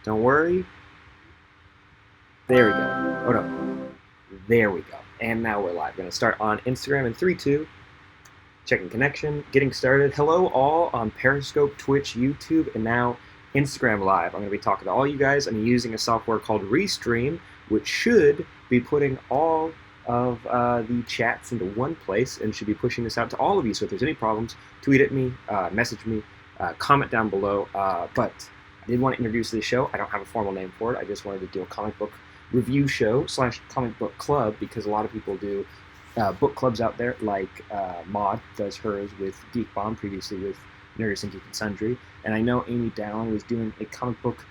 Don't worry. There we go. Oh no. There we go. And now we're live. We're going to start on Instagram in 3, 2. Checking connection. Getting started. Hello all on Periscope, Twitch, YouTube, and now Instagram Live. I'm going to be talking to all you guys. I'm using a software called Restream, which should be putting all of the chats into one place and should be pushing this out to all of you. So if there's any problems, tweet at me, message me, comment down below. But I did want to introduce this show. I don't have a formal name for it. I just wanted to do a comic book review show / comic book club because a lot of people do book clubs out there, like Maud does hers with Geek Bomb, previously with Nerds and Geek and Sundry. And I know Amy Dallin was doing a comic book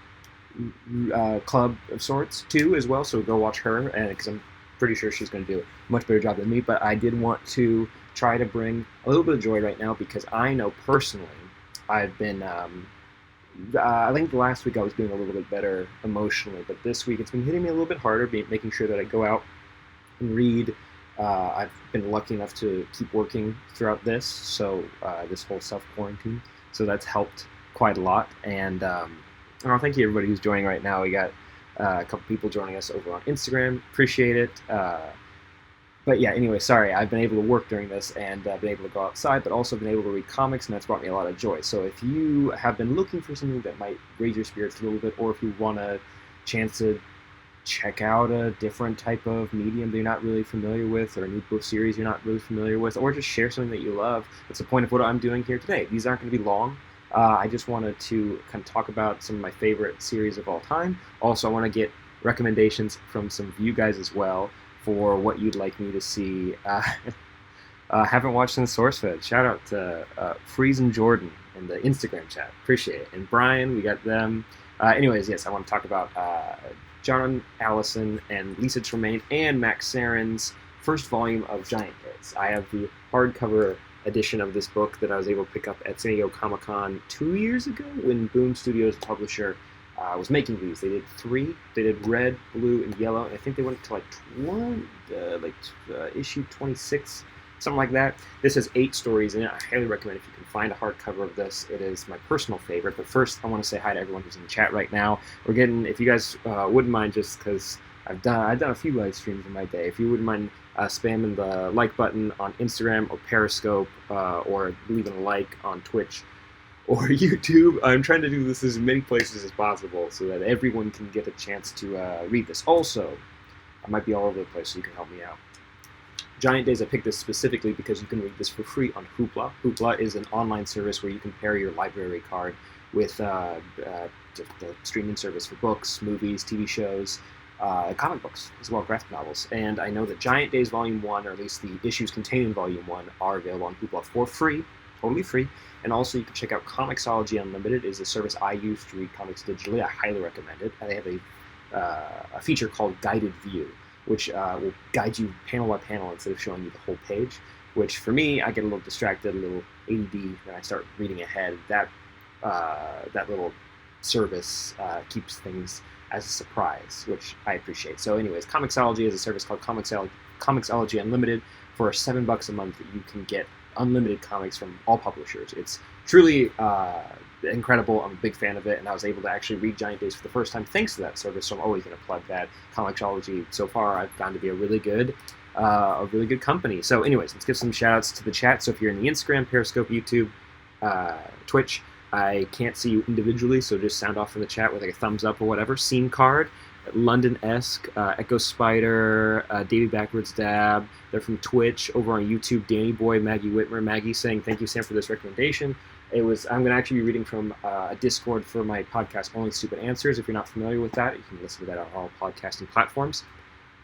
club of sorts too as well, so go watch her, and because I'm pretty sure she's going to do a much better job than me. But I did want to try to bring a little bit of joy right now because I know personally I've been I think the last week I was doing a little bit better emotionally, but this week it's been hitting me a little bit harder, making sure that I go out and read. I've been lucky enough to keep working throughout this, so this whole self-quarantine, so that's helped quite a lot. And thank you everybody who's joining right now. We got a couple people joining us over on Instagram. Appreciate it. But yeah, anyway, sorry, I've been able to work during this and been able to go outside, but also been able to read comics, and that's brought me a lot of joy. So if you have been looking for something that might raise your spirits a little bit, or if you want a chance to check out a different type of medium that you're not really familiar with, or a new book series you're not really familiar with, or just share something that you love, that's the point of what I'm doing here today. These aren't going to be long. I just wanted to kind of talk about some of my favorite series of all time. Also, I want to get recommendations from some of you guys as well for what you'd like me to see. Haven't watched since SourceFed. Shout out to Freeze and Jordan in the Instagram chat. Appreciate it. And Brian, we got them. Anyways, yes, I want to talk about John Allison and Lisa Tremaine and Max Sarin's first volume of Giant Days. I have the hardcover edition of this book that I was able to pick up at San Diego Comic-Con 2 years ago when Boom Studios, the publisher, was making these. They did 3. They did red, blue, and yellow. And I think they went to issue 26, something like that. This has 8 stories in it. I highly recommend if you can find a hardcover of this. It is my personal favorite. But first, I want to say hi to everyone who's in the chat right now. We're getting, if you guys wouldn't mind, just because I've done a few live streams in my day, if you wouldn't mind spamming the like button on Instagram or Periscope, or leaving a like on Twitch or YouTube. I'm trying to do this as many places as possible so that everyone can get a chance to read this. Also, I might be all over the place, so you can help me out. Giant Days, I picked this specifically because you can read this for free on Hoopla. Hoopla is an online service where you can pair your library card with the streaming service for books, movies, TV shows, comic books, as well as graphic novels. And I know that Giant Days Volume 1, or at least the issues containing Volume 1, are available on Hoopla for free, totally free. And also you can check out Comixology Unlimited. Is a service I use to read comics digitally. I highly recommend it. They have a feature called Guided View, which will guide you panel by panel instead of showing you the whole page, which for me, I get a little distracted, a little ADD when I start reading ahead. That little service keeps things as a surprise, which I appreciate. So anyways, Comixology is a service called Comixology Unlimited. For $7 a month, that you can get unlimited comics from all publishers. It's truly incredible. I'm a big fan of it, and I was able to actually read Giant Days for the first time thanks to that service, so I'm always going to plug that. Comixology, so far, I've found to be a really good company. So anyways, let's give some shout-outs to the chat. So if you're in the Instagram, Periscope, YouTube, Twitch, I can't see you individually, so just sound off in the chat with like a thumbs up or whatever. Scene Card, London-esque, Echo Spider, Davey Backwards Dab. They're from Twitch. Over on YouTube, Danny Boy, Maggie Whitmer. Maggie saying, thank you, Sam, for this recommendation. I'm going to actually be reading from a Discord for my podcast, Only Stupid Answers. If you're not familiar with that, you can listen to that on all podcasting platforms.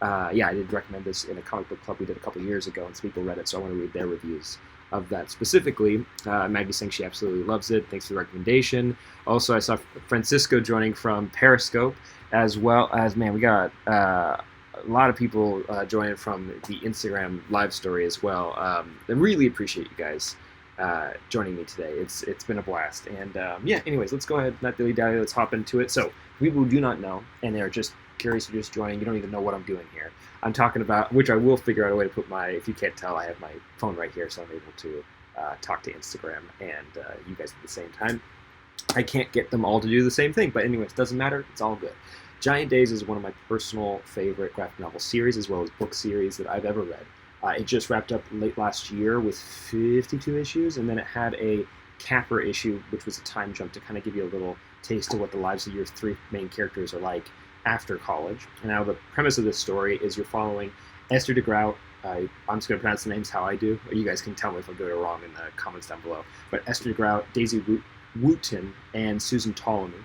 I did recommend this in a comic book club we did a couple years ago, and some people read it, so I want to read their reviews of that specifically. Maggie saying she absolutely loves it. Thanks for the recommendation. Also, I saw Francisco joining from Periscope, as well as, man, we got a lot of people joining from the Instagram live story as well. I really appreciate you guys joining me today. It's been a blast. And anyways, let's go ahead, not dilly-dally, let's hop into it. So, people who do not know, and they're just curious to just joining, you don't even know what I'm doing here. I'm talking about, which I will figure out a way to put if you can't tell, I have my phone right here, so I'm able to talk to Instagram and you guys at the same time. I can't get them all to do the same thing. But anyways, doesn't matter. It's all good. Giant Days is one of my personal favorite graphic novel series, as well as book series that I've ever read. It just wrapped up late last year with 52 issues, and then it had a capper issue, which was a time jump to kind of give you a little taste of what the lives of your three main characters are like after college. And now the premise of this story is you're following Esther de Grout. I'm just going to pronounce the names how I do. You guys can tell me if I get it wrong in the comments down below. But Esther de Grout, Daisy Wooten, and Susan Ptolemy.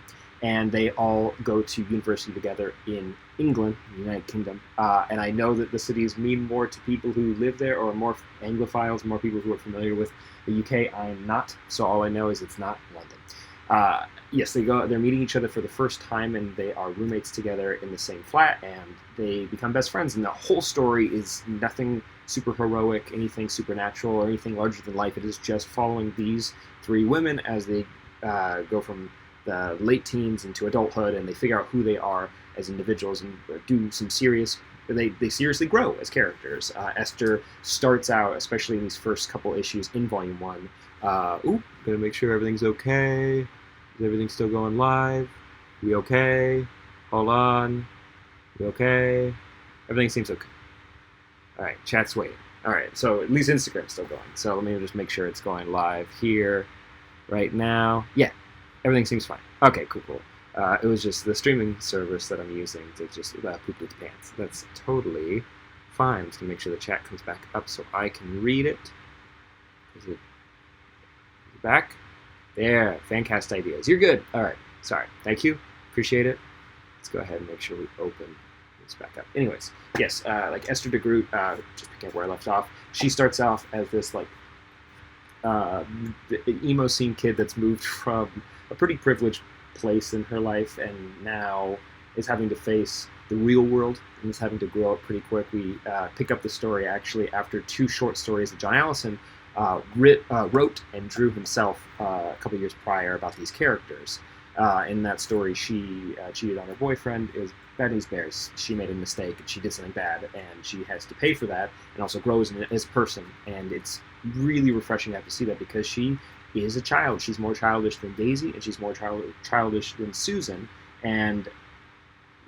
And they all go to university together in England, the United Kingdom. And I know that the cities mean more to people who live there, or more Anglophiles, more people who are familiar with the UK. I am not, so all I know is it's not London. Yes, they're meeting each other for the first time, and they are roommates together in the same flat, and they become best friends. And the whole story is nothing super heroic, anything supernatural, or anything larger than life. It is just following these three women as they go from the late teens into adulthood, and they figure out who they are as individuals and do some serious. They seriously grow as characters. Esther starts out, especially in these first couple issues in Volume 1. Gonna make sure everything's okay. Is everything still going live? We okay? Hold on. We okay? Everything seems okay. All right, chat's waiting. All right, so at least Instagram's still going. So let me just make sure it's going live here right now. Yeah, everything seems fine. Okay, cool. It was just the streaming service that I'm using to just poop its pants. That's totally fine. I'm just going to make sure the chat comes back up so I can read it. Is it back? There, Fancast ideas. You're good. All right, sorry. Thank you. Appreciate it. Let's go ahead and make sure we open this back up. Anyways, yes, like Esther de Groot, just picking up where I left off, she starts off as this like emo scene kid that's moved from a pretty privileged place in her life and now is having to face the real world and is having to grow up pretty quick. We pick up the story actually after two short stories that John Allison wrote and drew himself a couple years prior about these characters. In that story, she cheated on her boyfriend. It was bad news bears. She made a mistake and she did something bad, and she has to pay for that and also grows as a person. And it's really refreshing to have to see that because she is a child. She's more childish than Daisy, and she's more childish than Susan. And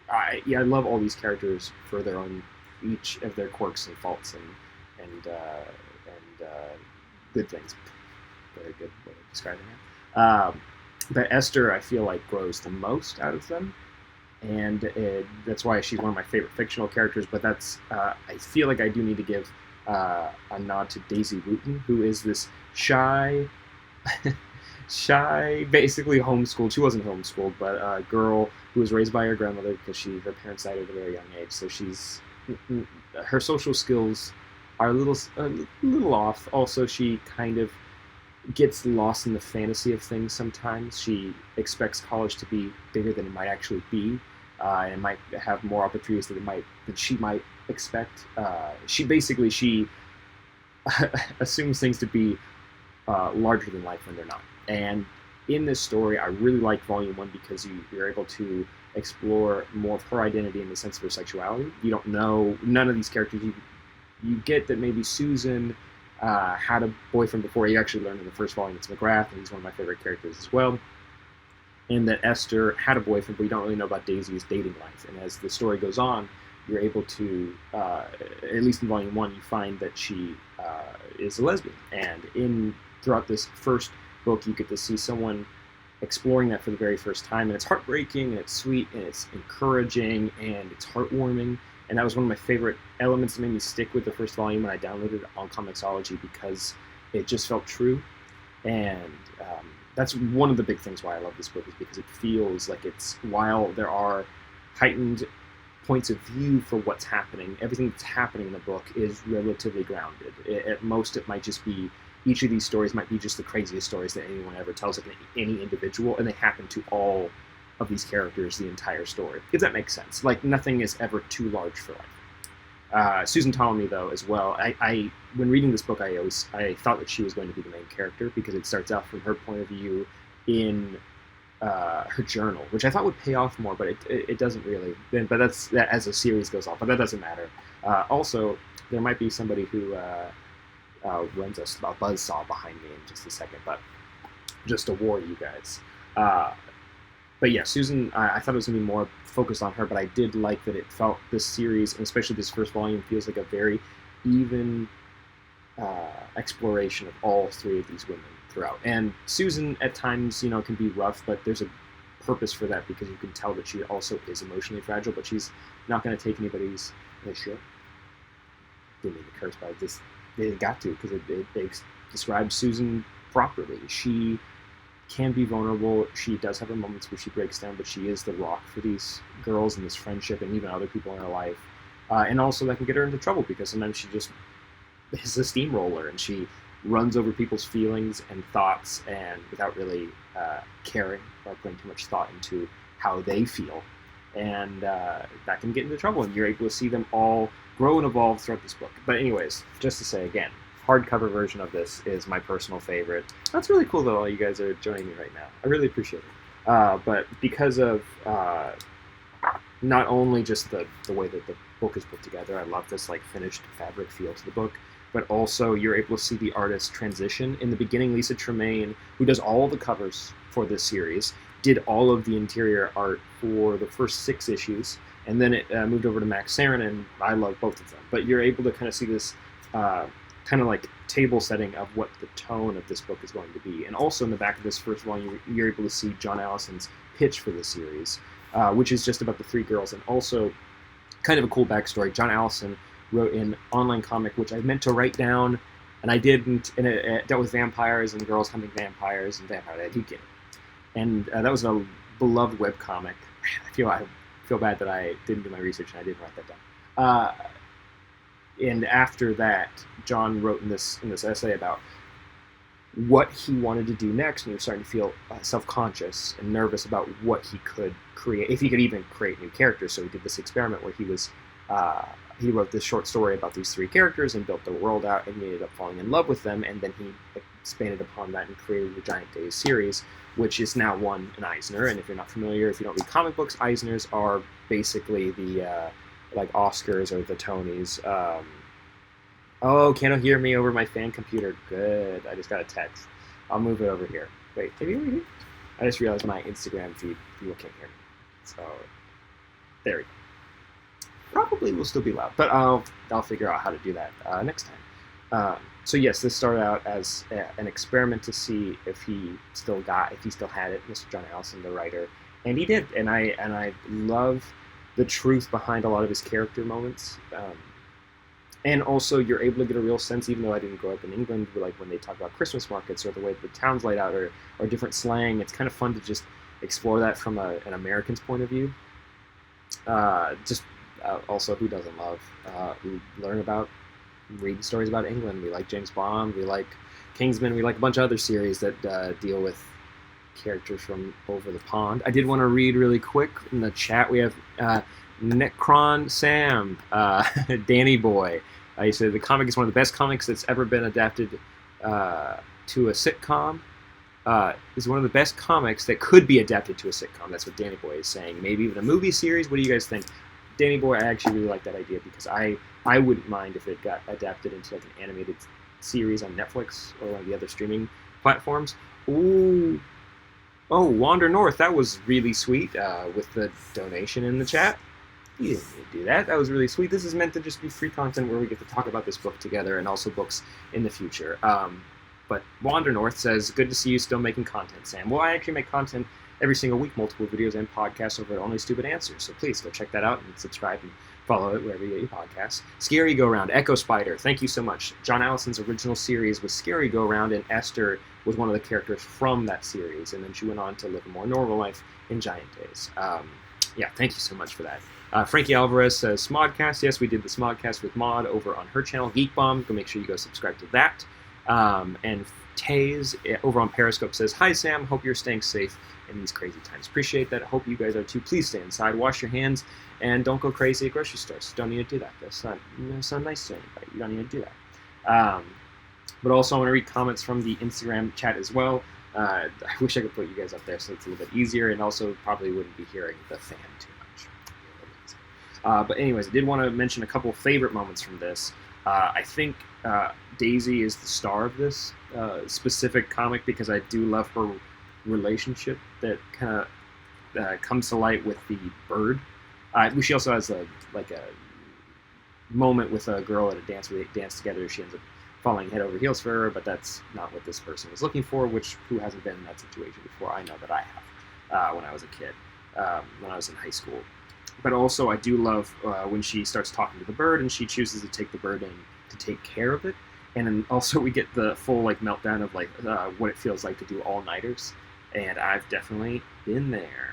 I love all these characters for their own, each of their quirks and faults and good things. Very good way of describing it. But Esther, I feel like, grows the most out of them, and that's why she's one of my favorite fictional characters. But that's I feel like I do need to give a nod to Daisy Wooten, who is this shy, basically homeschooled. She wasn't homeschooled, but a girl who was raised by her grandmother because her parents died at a very young age. So her social skills are a little off. Also, she kind of gets lost in the fantasy of things sometimes. She expects college to be bigger than it might actually be, and might have more opportunities than she might expect. She assumes things to be larger than life when they're not. And in this story, I really like Volume 1 because you're able to explore more of her identity in the sense of her sexuality. You don't know none of these characters. You get that maybe Susan had a boyfriend before. You actually learned in the first volume it's McGrath, and he's one of my favorite characters as well. And that Esther had a boyfriend, but you don't really know about Daisy's dating life. And as the story goes on, you're able to, at least in Volume 1, you find that she is a lesbian. And throughout this first book, you get to see someone exploring that for the very first time. And it's heartbreaking, and it's sweet, and it's encouraging, and it's heartwarming. And that was one of my favorite elements that made me stick with the first volume when I downloaded it on Comixology, because it just felt true. And that's one of the big things why I love this book, is because it feels like while there are heightened points of view for what's happening, everything that's happening in the book is relatively grounded. At most, it might just be, each of these stories might be just the craziest stories that anyone ever tells of any individual, and they happen to all of these characters the entire story, if that makes sense. Like, nothing is ever too large for life. Susan Ptolemy, though, as well, I when reading this book, I thought that she was going to be the main character, because it starts out from her point of view in her journal, which I thought would pay off more, but it doesn't really. But that's as the series goes on, but that doesn't matter. Also, there might be somebody who runs a buzzsaw behind me in just a second, but just to warn you guys. But yeah, Susan, I thought it was going to be more focused on her, but I did like that it felt this series, and especially this first volume, feels like a very even exploration of all three of these women throughout. And Susan, at times, can be rough, but there's a purpose for that because you can tell that she also is emotionally fragile, but she's not going to take anybody's shit. Didn't mean to curse, but they got to because it describes Susan properly. She can be vulnerable. She does have her moments where she breaks down, but she is the rock for these girls and this friendship and even other people in her life. And also that can get her into trouble because sometimes she just is a steamroller and she runs over people's feelings and thoughts and without really caring or putting too much thought into how they feel. And that can get into trouble, and you're able to see them all grow and evolve throughout this book. But anyways, just to say again, hardcover version of this is my personal favorite. That's really cool that all you guys are joining me right now. I really appreciate it. But because of not only just the way that the book is put together, I love this like finished fabric feel to the book, but also you're able to see the artist transition. In the beginning, Lisa Tremaine, who does all the covers for this series, did all of the interior art for the first 6 issues, and then it moved over to Max Sarin, and I love both of them. But you're able to kind of see this kind of like table setting of what the tone of this book is going to be. And also in the back of this first volume, you're able to see John Allison's pitch for the series, which is just about the 3 girls, and also kind of a cool backstory. John Allison wrote an online comic, which I meant to write down, and I didn't, and it dealt with vampires and girls hunting vampires and vampire that. And that was a beloved webcomic. I feel bad that I didn't do my research and I didn't write that down. And after that, John wrote in this essay about what he wanted to do next, and he was starting to feel self-conscious and nervous about what he could create, if he could even create new characters. So he did this experiment where he wrote this short story about these 3 characters and built the world out, and he ended up falling in love with them, and then he expanded upon that and created the Giant Days series, which is now won an Eisner. And if you're not familiar, if you don't read comic books, Eisners are basically the like Oscars or the Tonys. Oh, can you hear me over my fan computer? Good. I just got a text. I'll move it over here. Wait, can you hear me? I just realized my Instagram feed, people can't hear me. So, there we go. Probably will still be loud, but I'll figure out how to do that next time. So yes, this started out as an experiment to see if he still had it, Mr. John Allison, the writer, and he did. And I love the truth behind a lot of his character moments. And also, you're able to get a real sense, even though I didn't grow up in England, like when they talk about Christmas markets or the way the town's laid out or different slang, it's kind of fun to just explore that from an American's point of view. Also, who doesn't love read stories about England? We like James Bond, we like Kingsman, we like a bunch of other series that deal with characters from over the pond. I did want to read really quick in the chat. We have Necron Sam, Danny Boy. He said the comic is one of the best comics that's ever been adapted to a sitcom. Is one of the best comics that could be adapted to a sitcom. That's what Danny Boy is saying. Maybe even a movie series. What do you guys think? Danny Boy, I actually really like that idea because I wouldn't mind if it got adapted into like an animated series on Netflix or one of the other streaming platforms. Ooh. Oh, Wander North, that was really sweet with the donation in the chat. You didn't need to do that. That was really sweet. This is meant to just be free content where we get to talk about this book together and also books in the future. But Wander North says, good to see you still making content, Sam. Well, I actually make content every single week, multiple videos and podcasts over at Only Stupid Answers. So please go check that out and subscribe and follow it wherever you get your podcasts. Scary Go Round, Echo Spider, thank you so much. John Allison's original series was Scary Go Round, and Esther was one of the characters from that series, and then she went on to live a more normal life in Giant Days. Yeah, thank you so much for that. Frankie Alvarez says, Smodcast. Yes, we did the Smodcast with Maud over on her channel, Geek Bomb. Go make sure you go subscribe to that. And Taze over on Periscope says, hi, Sam. Hope you're staying safe in these crazy times. Appreciate that. Hope you guys are too. Please stay inside, wash your hands, and don't go crazy at grocery stores. Don't need to do that. That's not nice to anybody. You don't need to do that. But also, I want to read comments from the Instagram chat as well. I wish I could put you guys up there so it's a little bit easier, and also probably wouldn't be hearing the fan too much. But anyways, I did want to mention a couple favorite moments from this. I think Daisy is the star of this specific comic because I do love her relationship that kind of comes to light with the bird. She also has a moment with a girl at a dance where they dance together. She ends up falling head over heels for her, but that's not what this person was looking for. Who hasn't been in that situation before? I know that I have when I was a kid, when I was in high school. But also, I do love when she starts talking to the bird, and she chooses to take the bird in to take care of it. And then also, we get the full meltdown of what it feels like to do all-nighters. And I've definitely been there.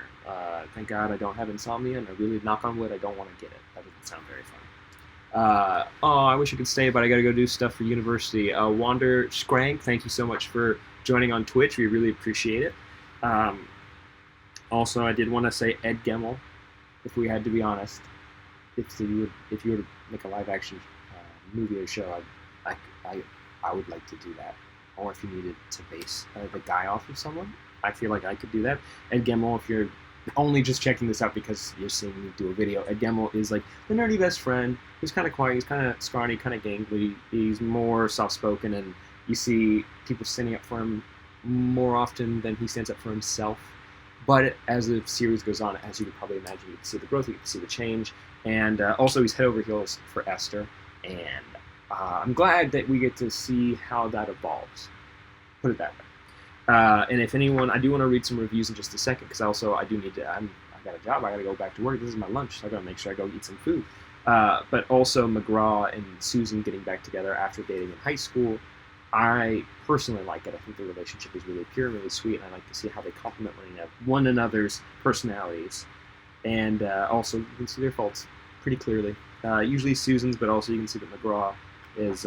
Thank God I don't have insomnia, and I really, knock on wood, I don't want to get it. That doesn't sound very funny. I wish I could stay, but I gotta go do stuff for university. Wander Scrank, thank you so much for joining on Twitch. We really appreciate it. Also, I did want to say Ed Gemmel, if we had to be honest. If you were to make a live-action movie or show, I would like to do that. Or if you needed to base the guy off of someone, I feel like I could do that. Ed Gemmel, if you're only just checking this out because you're seeing me do a video, Ed Gemmel is like the nerdy best friend. He's kind of quiet, he's kind of scrawny, kind of gangly. He's more soft-spoken, and you see people standing up for him more often than he stands up for himself. But as the series goes on, as you would probably imagine, you can see the growth, you can see the change. And also, he's head over heels for Esther. And I'm glad that we get to see how that evolves. Put it that way. And if anyone, I do want to read some reviews in just a second, because I do need to, I got a job, I got to go back to work, this is my lunch, so I got to make sure I go eat some food. But also McGraw and Susan getting back together after dating in high school, I personally like it. I think the relationship is really pure and really sweet, and I like to see how they complement one another's personalities. And also, you can see their faults pretty clearly. Usually Susan's, but also you can see that McGraw is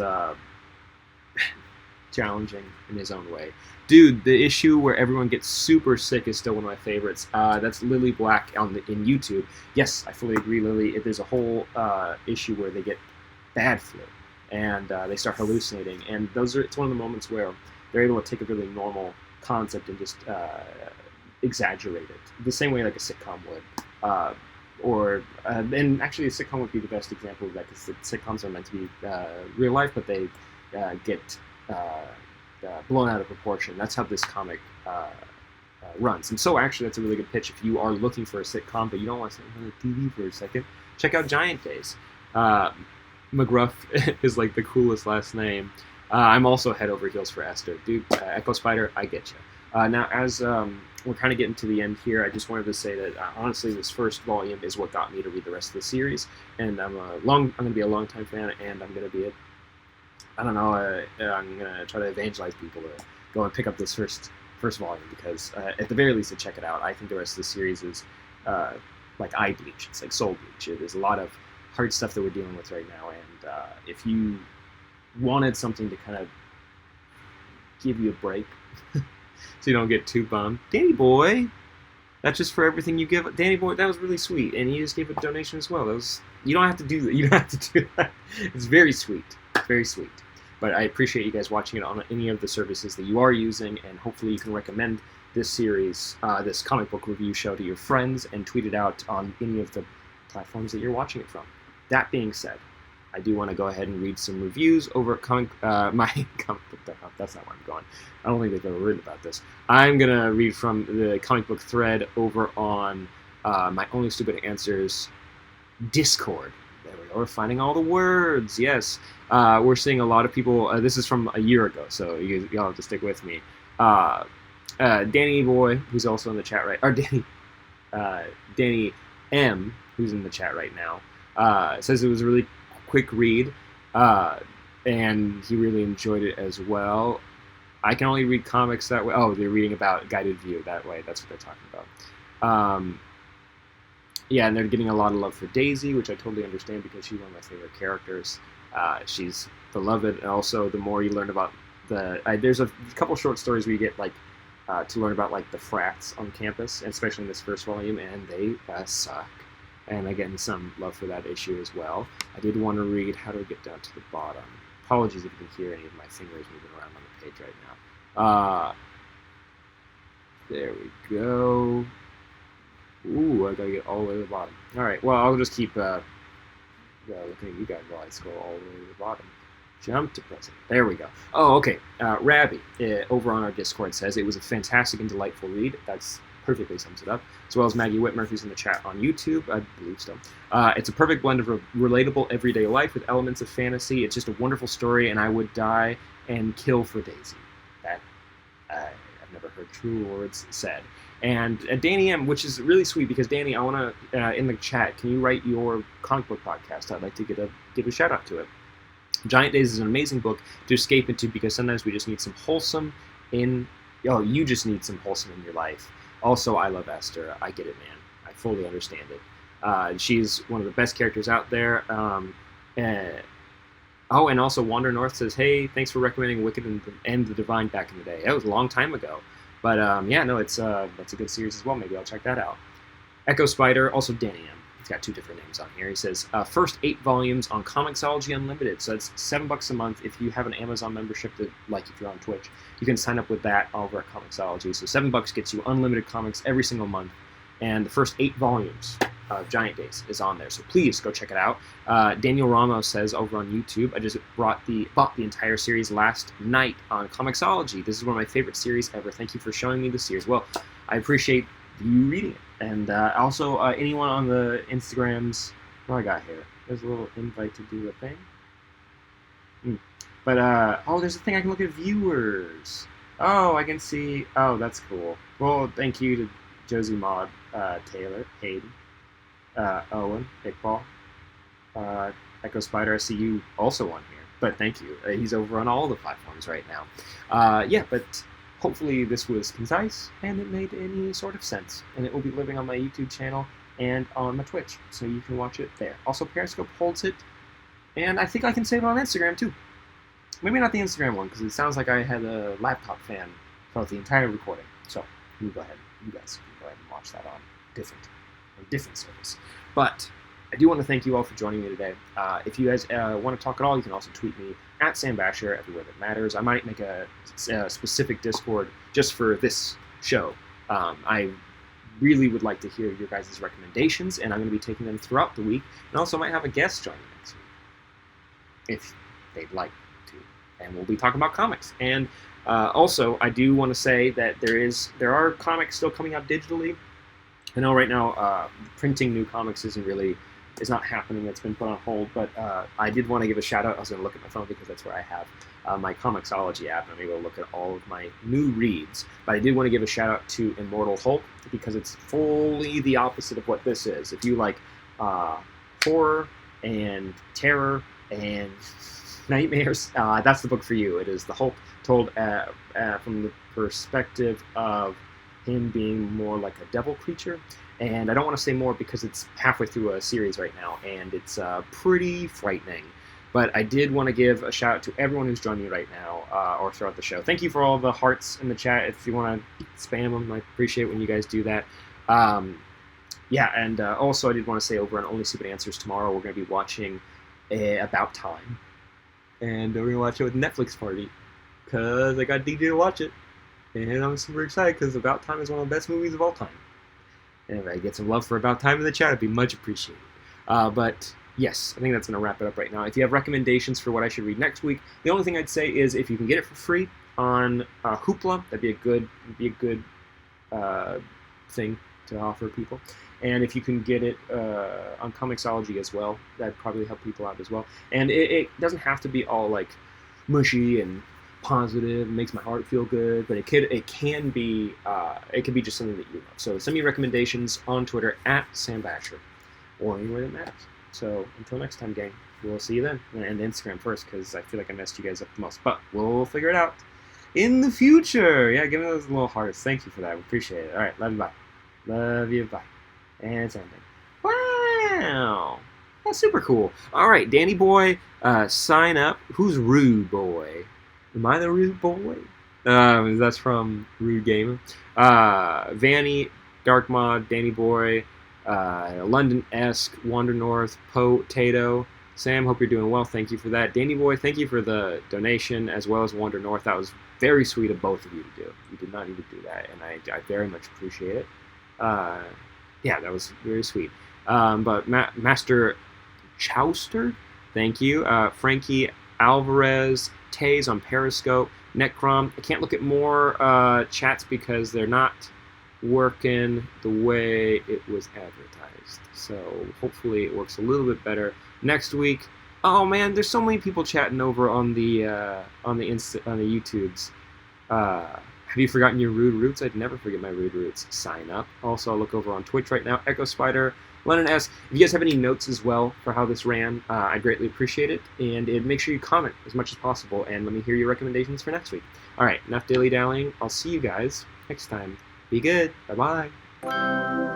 challenging in his own way. Dude, the issue where everyone gets super sick is still one of my favorites. That's Lily Black in YouTube. Yes, I fully agree, Lily. There's a whole issue where they get bad flu, and they start hallucinating. And it's one of the moments where they're able to take a really normal concept and just exaggerate it. The same way like a sitcom would. And actually a sitcom would be the best example of that, because the sitcoms are meant to be real life, but they get blown out of proportion. That's how this comic runs. And so actually that's a really good pitch. If you are looking for a sitcom but you don't want to sit on the TV for a second, check out Giant Days. McGruff is like the coolest last name. I'm also head over heels for Esther. Dude, Echo Spider, I get you. Now, as we're kind of getting to the end here, I just wanted to say that honestly, this first volume is what got me to read the rest of the series, and I'm going to be a longtime fan, and I'm going to be I'm going to try to evangelize people to go and pick up this first volume, because at the very least to check it out. I think the rest of the series is like eye bleach. It's like soul bleach. There's a lot of hard stuff that we're dealing with right now, and if you wanted something to kind of give you a break so you don't get too bummed, Danny Boy, that's just for everything you give. Danny Boy, that was really sweet, and he just gave a donation as well. You don't have to do that. You don't have to do that. It's very sweet, very sweet. But I appreciate you guys watching it on any of the services that you are using, and hopefully you can recommend this series, this comic book review show, to your friends and tweet it out on any of the platforms that you're watching it from. That being said, I do want to go ahead and read some reviews over at my comic.com. That's not where I'm going. I don't think they've ever written about this. I'm going to read from the comic book thread over on my Only Stupid Answers Discord. There we go. We're finding all the words. Yes. We're seeing a lot of people. This is from a year ago, so y'all have to stick with me. Danny Boy, who's also in the chat right, or Danny M, who's in the chat right now, says it was a really quick read, and he really enjoyed it as well. I can only read comics that way. Oh, they're reading about Guided View that way. That's what they're talking about. Yeah, and they're getting a lot of love for Daisy, which I totally understand, because she's one of my favorite characters. She's beloved, and also the more you learn about there's a couple short stories where you get to learn about the frats on campus, and especially in this first volume, and they suck. And again, some love for that issue as well. I did want to read. How do we get down to the bottom? Apologies if you can hear any of my fingers moving around on the page right now. There we go. Ooh, I gotta get all the way to the bottom. All right, well, I'll just keep looking at you guys while I scroll all the way to the bottom. Jump to present. There we go. Oh, okay. Rabbi, over on our Discord, says it was a fantastic and delightful read. That's perfectly sums it up, as well as Maggie Whitmer, who's in the chat on YouTube, I believe so. It's a perfect blend of relatable everyday life with elements of fantasy. It's just a wonderful story, and I would die and kill for Daisy. That I've never heard true words said. And Danny M, which is really sweet, because Danny, I want to, in the chat, can you write your comic book podcast? I'd like to give a shout out to it. Giant Days is an amazing book to escape into, because sometimes we just need some wholesome you just need some wholesome in your life. Also, I love Esther. I get it, man. I fully understand it. She's one of the best characters out there. And also Wander North says, hey, thanks for recommending Wicked and the Divine back in the day. That was a long time ago. But that's a good series as well. Maybe I'll check that out. Echo Spider, also Danny M. He's got 2 different names on here. He says, first 8 volumes on Comixology Unlimited. So that's $7 a month. If you have an Amazon membership, like if you're on Twitch, you can sign up with that over at Comixology. So $7 gets you unlimited comics every single month. And the first 8 volumes of Giant Days is on there. So please go check it out. Daniel Ramos says over on YouTube, I just bought the entire series last night on Comixology. This is one of my favorite series ever. Thank you for showing me the series. Well, I appreciate you reading it. And also, anyone on the Instagrams, what do I got here? There's a little invite to do a thing. But, there's a thing I can look at viewers. Oh, I can see. Oh, that's cool. Well, thank you to Josie Maud, Taylor, Hayden, Owen, Iqbal, Echo Spider. I see you also on here. But thank you. He's over on all the platforms right now. But hopefully this was concise and it made any sort of sense. And it will be living on my YouTube channel and on my Twitch, so you can watch it there. Also, Periscope holds it, and I think I can save it on Instagram too. Maybe not the Instagram one, because it sounds like I had a laptop fan throughout the entire recording. So you guys can go ahead and watch that on different service. But I do want to thank you all for joining me today. If you guys want to talk at all, you can also tweet me at Sam Basher everywhere that matters. I might make a specific Discord just for this show. I really would like to hear your guys' recommendations, and I'm going to be taking them throughout the week. And also might have a guest join me next week, if they'd like to. And we'll be talking about comics. And also, I do want to say that there are comics still coming out digitally. I know right now printing new comics is not happening. It's been put on hold, but I did want to give a shout out. I was going to look at my phone because that's where I have my Comixology app, and I'm able to look at all of my new reads. But I did want to give a shout out to Immortal Hulk, because it's fully the opposite of what this is. If you like horror and terror and nightmares, that's the book for you. It is the Hulk told from the perspective of him being more like a devil creature. And I don't want to say more because it's halfway through a series right now, and it's pretty frightening. But I did want to give a shout out to everyone who's joined me right now, or throughout the show. Thank you for all the hearts in the chat. If you want to spam them, I appreciate when you guys do that. Also I did want to say over on Only Stupid Answers tomorrow, we're going to be watching About Time. And we're going to watch it with Netflix Party, because I got DJ to watch it. And I'm super excited, because About Time is one of the best movies of all time. And if I get some love for About Time in the chat, it'd be much appreciated. But yes, I think that's going to wrap it up right now. If you have recommendations for what I should read next week, the only thing I'd say is if you can get it for free on Hoopla, that'd be a good thing to offer people. And if you can get it on Comixology as well, that'd probably help people out as well. And it doesn't have to be all like mushy and positive, makes my heart feel good, but it can be just something that you love. So send me recommendations on Twitter at Sam Basher, or anywhere that matters. So until next time, gang, we'll see you then. And Instagram first, because I feel like I messed you guys up the most, but we'll figure it out in the future. Yeah, give me those little hearts. Thank you for that. We appreciate it. All right, love you, bye. Love you, bye. And it's ending. Wow, that's super cool. All right, Danny boy, sign up. Who's Rude Boy? Am I the Rude Boy? That's from Rude Gamer. Vanny, Dark Mod, Danny Boy, London-esque, Wander North, Potato. Sam, hope you're doing well. Thank you for that. Danny Boy, thank you for the donation, as well as Wander North. That was very sweet of both of you to do. You did not need to do that, and I very much appreciate it. Yeah, that was very sweet. But Master Chowster, thank you. Frankie Alvarez, Taze on Periscope, Necrom. I can't look at more chats because they're not working the way it was advertised. So hopefully it works a little bit better next week. Oh man, there's so many people chatting over on the YouTubes. Have you forgotten your rude roots? I'd never forget my rude roots. Sign up. Also, I'll look over on Twitch right now. Echo Spider, Lennon S. If you guys have any notes as well for how this ran, I'd greatly appreciate it. And make sure you comment as much as possible, and let me hear your recommendations for next week. All right, enough dilly dallying. I'll see you guys next time. Be good. Bye bye.